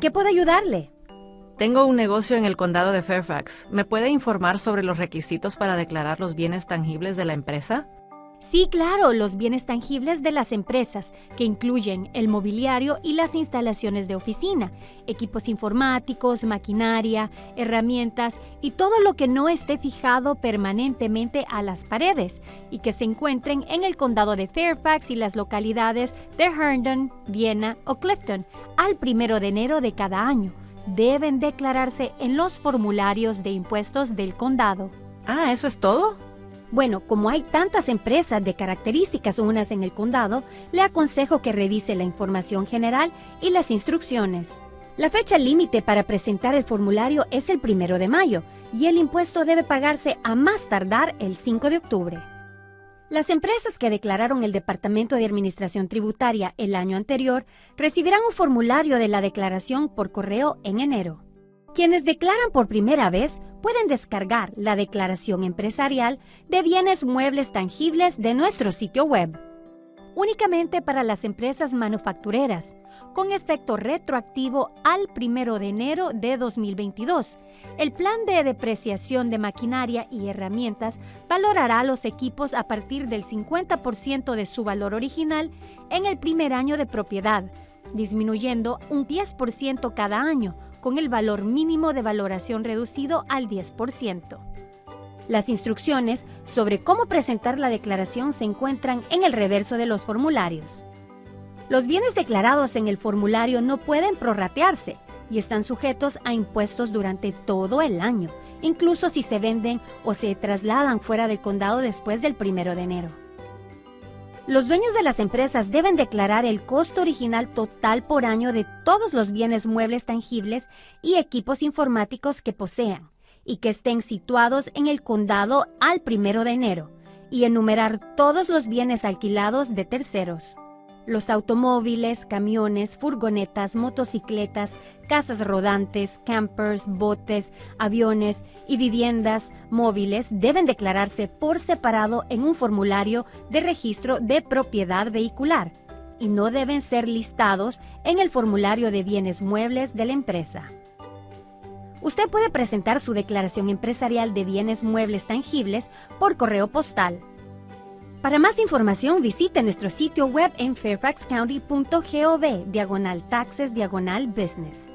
qué puedo ayudarle? Tengo un negocio en el condado de Fairfax. ¿Me puede informar sobre los requisitos para declarar los bienes tangibles de la empresa? Sí, claro, los bienes tangibles de las empresas, que incluyen el mobiliario y las instalaciones de oficina, equipos informáticos, maquinaria, herramientas y todo lo que no esté fijado permanentemente a las paredes y que se encuentren en el condado de Fairfax y las localidades de Herndon, Viena o Clifton al 1 de enero de cada año. Deben declararse en los formularios de impuestos del condado. Ah, ¿eso es todo? Bueno, como hay tantas empresas de características unas en el condado, le aconsejo que revise la información general y las instrucciones. La fecha límite para presentar el formulario es el 1 de mayo y el impuesto debe pagarse a más tardar el 5 de octubre. Las empresas que declararon el Departamento de Administración Tributaria el año anterior recibirán un formulario de la declaración por correo en enero. Quienes declaran por primera vez pueden descargar la declaración empresarial de bienes muebles tangibles de nuestro sitio web. Únicamente para las empresas manufactureras, con efecto retroactivo al 1 de enero de 2022. El plan de depreciación de maquinaria y herramientas valorará los equipos a partir del 50% de su valor original en el primer año de propiedad, disminuyendo un 10% cada año, con el valor mínimo de valoración reducido al 10%. Las instrucciones sobre cómo presentar la declaración se encuentran en el reverso de los formularios. Los bienes declarados en el formulario no pueden prorratearse y están sujetos a impuestos durante todo el año, incluso si se venden o se trasladan fuera del condado después del 1 de enero. Los dueños de las empresas deben declarar el costo original total por año de todos los bienes muebles tangibles y equipos informáticos que posean y que estén situados en el condado al 1 de enero y enumerar todos los bienes alquilados de terceros. Los automóviles, camiones, furgonetas, motocicletas, casas rodantes, campers, botes, aviones y viviendas móviles deben declararse por separado en un formulario de registro de propiedad vehicular y no deben ser listados en el formulario de bienes muebles de la empresa. Usted puede presentar su declaración empresarial de bienes muebles tangibles por correo postal. Para más información, visite nuestro sitio web en fairfaxcounty.gov/taxes/business.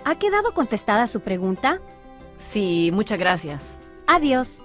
¿Ha quedado contestada su pregunta? Sí, muchas gracias. Adiós.